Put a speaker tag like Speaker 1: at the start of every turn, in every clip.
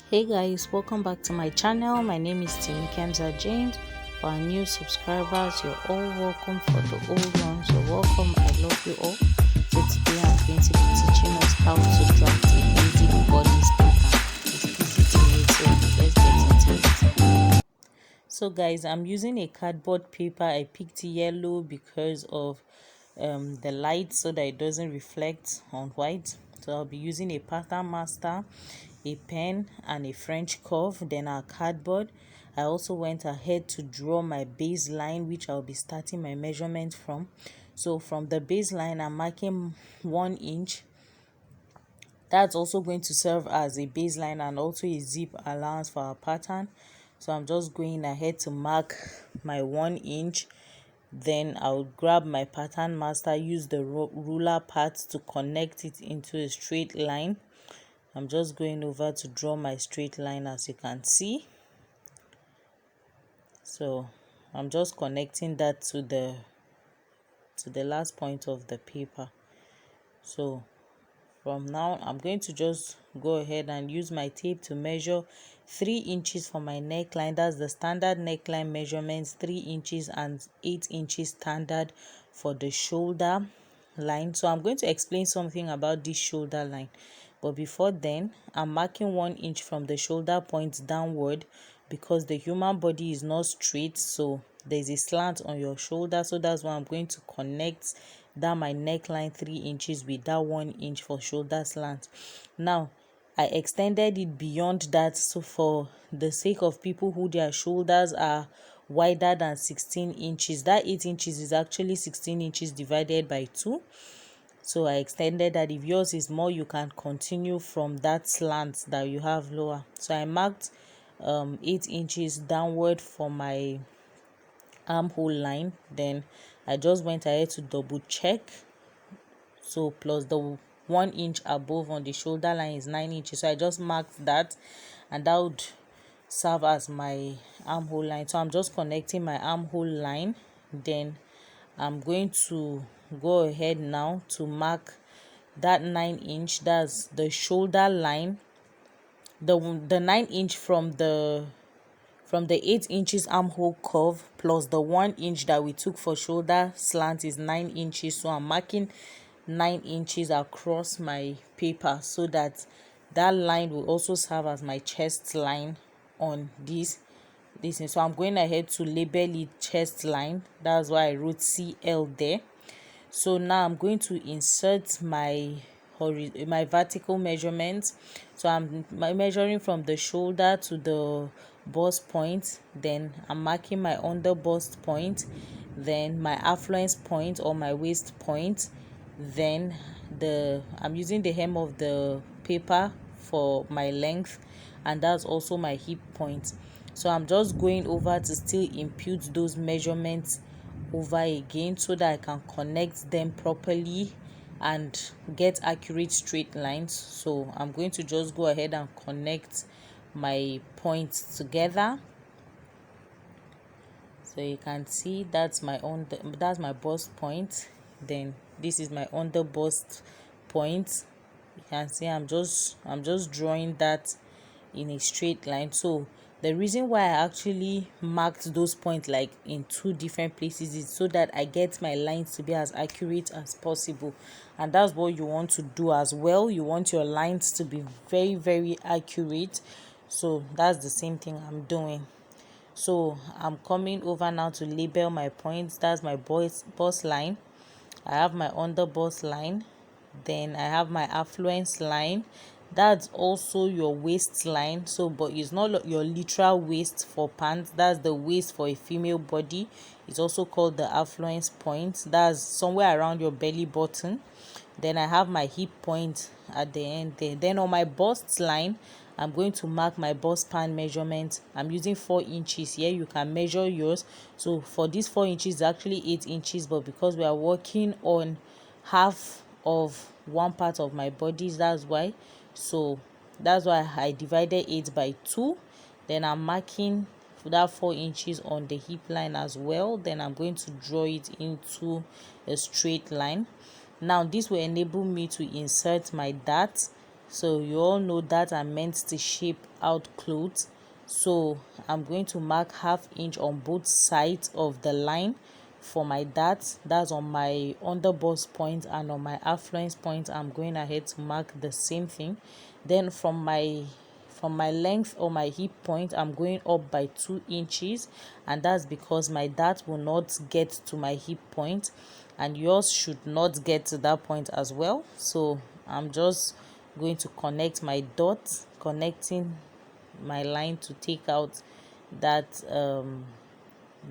Speaker 1: Hey guys, welcome back to my channel. My name is Timmy Kenza James. For our new subscribers, you're all welcome. For the old ones, you're welcome. I love you all. So today I'm going to be teaching us how to draft a easy body sticker. It's easy to read, so let's get into it. So guys, I'm using a cardboard paper. I picked yellow because of the light so that it doesn't reflect on white. So I'll be using a pattern master, a pen and a French curve, then our cardboard. I also went ahead to draw my baseline, which I'll be starting my measurement from. So from the baseline, I'm marking 1 inch. That's also going to serve as a baseline and also a zip allowance for our pattern. So I'm just going ahead to mark my 1 inch. Then I'll grab my pattern master, use the ruler part to connect it into a straight line. I'm just going over to draw my straight line, as you can see. So I'm just connecting that to the last point of the paper. So from now I'm going to just go ahead and use my tape to measure 3 inches for my neckline. That's the standard neckline measurements, 3 inches and 8 inches standard for the shoulder line. So I'm going to explain something about this shoulder line, but before then I'm marking 1 inch from the shoulder point downward because the human body is not straight, so there's a slant on your shoulder. So that's why I'm going to connect down my neckline 3 inches with that 1 inch for shoulder slant. Now I extended it beyond that, so for the sake of people who their shoulders are wider than 16 inches, that 8 inches is actually 16 inches divided by 2. So I extended that. If yours is more, you can continue from that slant that you have lower. So I marked 8 inches downward for my armhole line. Then I just went ahead to double check. So plus the 1 inch above on the shoulder line is 9 inches. So I just marked that, and that would serve as my armhole line. So I'm just connecting my armhole line. Then I'm going to go ahead now to mark that 9 inch. That's the shoulder line. The 9 inch from the 8 inches armhole curve plus the 1 inch that we took for shoulder slant is 9 inches. So I'm marking 9 inches across my paper so that that line will also serve as my chest line on this. So I'm going ahead to label it chest line. That's why I wrote CL there. So now I'm going to insert my vertical measurements. So I'm measuring from the shoulder to the bust point. Then I'm marking my under bust point, then my affluence point or my waist point. Then I'm using the hem of the paper for my length, and that's also my hip point. So I'm just going over to still impute those measurements over again so that I can connect them properly and get accurate straight lines. So I'm going to just go ahead and connect my points together. So you can see that's my bust point. Then this is my under bust point. You can see I'm just drawing that in a straight line. So the reason why I actually marked those points like in 2 different places is so that I get my lines to be as accurate as possible, and that's what you want to do as well. You want your lines to be very, very accurate. So that's the same thing I'm doing. So I'm coming over now to label my points. That's my bust line. I have my under bust line. Then I have my affluence line. That's also your waistline. So but it's not your literal waist for pants. That's the waist for a female body. It's also called the affluence point. That's somewhere around your belly button. Then I have my hip point at the end there. Then on my bust line, I'm going to mark my bust span measurement. I'm using 4 inches here. You can measure yours. So for this 4 inches, it's actually 8 inches, but because we are working on half of one part of my body, that's why. So that's why I divided 8 by 2. Then I'm marking that 4 inches on the hip line as well. Then I'm going to draw it into a straight line. Now this will enable me to insert my dart. So you all know that are meant to shape out clothes. So I'm going to mark 1/2 inch on both sides of the line for my darts. That's on my under bust point, and on my affluence point I'm going ahead to mark the same thing. Then from my length or my hip point, I'm going up by 2 inches, and that's because my dart will not get to my hip point, and yours should not get to that point as well. So I'm just going to connect my dots, connecting my line to take out that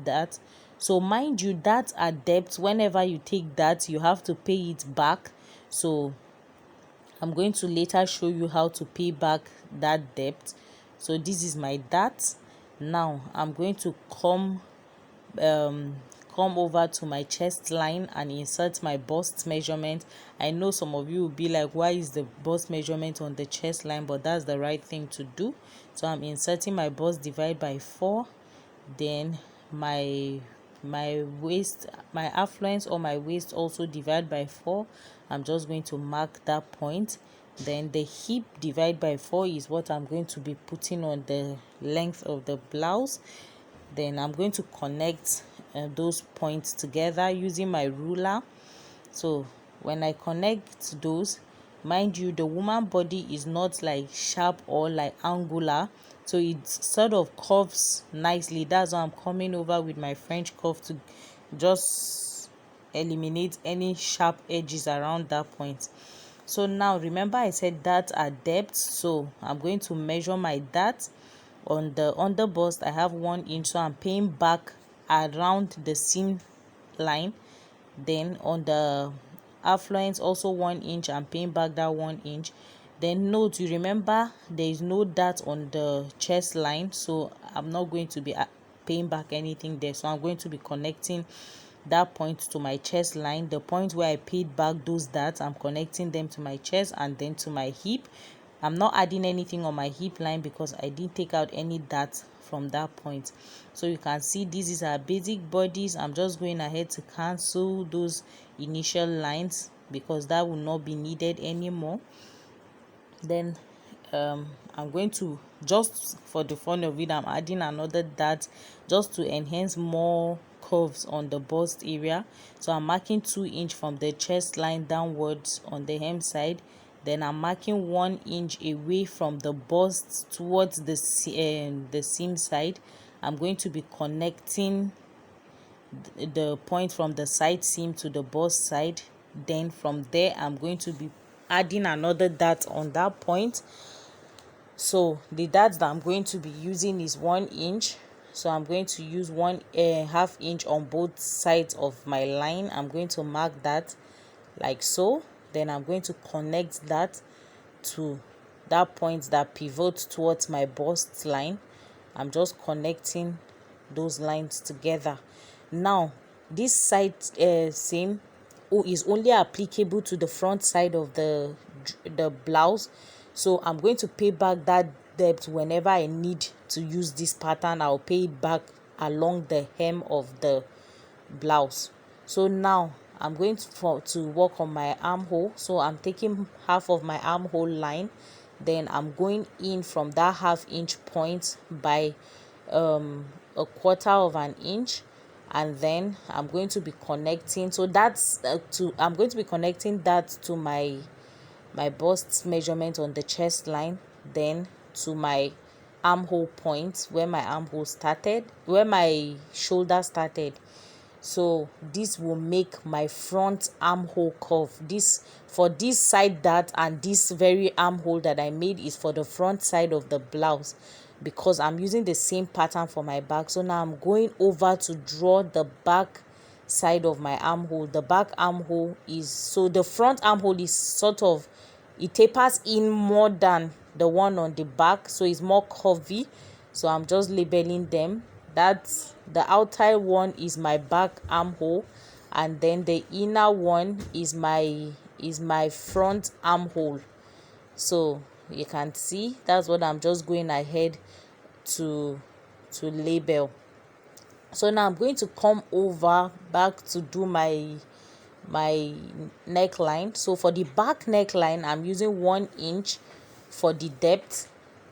Speaker 1: that. So mind you, that at depth, whenever you take that, you have to pay it back. So I'm going to later show you how to pay back that debt. So this is my dart. Now I'm going to come over to my chest line and insert my bust measurement. I know some of you will be like, why is the bust measurement on the chest line? But that's the right thing to do. So I'm inserting my bust divide by 4, then my waist, my affluence or my waist also divide by 4. I'm just going to mark that point. Then the hip divide by 4 is what I'm going to be putting on the length of the blouse. Then I'm going to connect those points together using my ruler. So when I connect those, mind you, the woman body is not like sharp or like angular, so it sort of curves nicely. That's why I'm coming over with my French curve to just eliminate any sharp edges around that point. So now remember I said that at depth, so I'm going to measure my dart. On the under bust I have 1 inch, so I'm paying back around the seam line. Then on the affluence also 1 inch, I'm paying back that 1 inch. Then note, you remember there is no dart on the chest line, so I'm not going to be paying back anything there. So I'm going to be connecting that point to my chest line. The point where I paid back those darts, I'm connecting them to my chest and then to my hip. I'm not adding anything on my hip line because I didn't take out any dart from that point. So you can see this is our basic bodies. I'm just going ahead to cancel those initial lines because that will not be needed anymore. Then I'm going to, just for the fun of it, I'm adding another dart just to enhance more curves on the bust area. So I'm marking 2 inch from the chest line downwards on the hem side. Then I'm marking 1 inch away from the bust towards the seam side. I'm going to be connecting the point from the side seam to the bust side. Then from there I'm going to be adding another dart on that point. So the dart that I'm going to be using is 1 inch. So I'm going to use 1/2 inch on both sides of my line. I'm going to mark that like so. Then I'm going to connect that to that point that pivots towards my bust line. I'm just connecting those lines together. Now this side seam is only applicable to the front side of the blouse, so I'm going to pay back that depth whenever I need to use this pattern. I'll pay it back along the hem of the blouse. So now I'm going to work on my armhole. So I'm taking half of my armhole line, then I'm going in from that 1/2 inch point by 1/4 of an inch, and then I'm going to be connecting. So that's I'm going to be connecting that to my bust measurement on the chest line, then to my armhole point where my armhole started, where my shoulder started. So this will make my front armhole curve. This for this side dart, and this very armhole that I made is for the front side of the blouse because I'm using the same pattern for my back. So now I'm going over to draw the back side of my armhole. The back armhole is, so the front armhole is sort of, it tapers in more than the one on the back, so it's more curvy. So I'm just labeling them. That's the outer one is my back armhole, and then the inner one is my front armhole. So you can see that's what I'm just going ahead to label. So now I'm going to come over back to do my my neckline. So for the back neckline, I'm using 1 inch for the depth,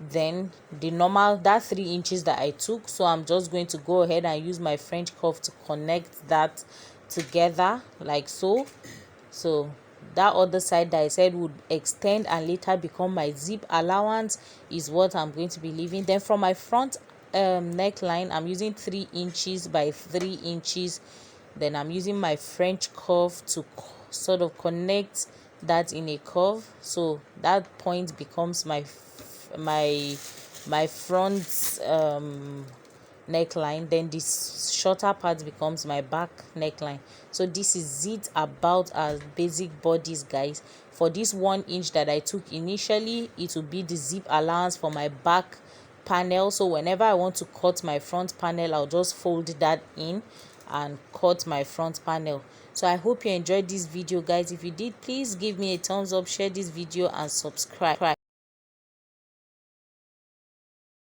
Speaker 1: then the normal, that 3 inches that I took. So I'm just going to go ahead and use my French curve to connect that together like so. So that other side that I said would extend and later become my zip allowance is what I'm going to be leaving. Then from my front neckline, I'm using 3 inches by 3 inches. Then I'm using my French curve to sort of connect that in a curve. So that point becomes my front neckline. Then this shorter part becomes my back neckline. So this is it about our basic bodies, guys. For this 1 inch that I took initially, it will be the zip allowance for my back panel. So whenever I want to cut my front panel, I'll just fold that in and cut my front panel. So I hope you enjoyed this video, guys. If you did, please give me a thumbs up, share this video and subscribe.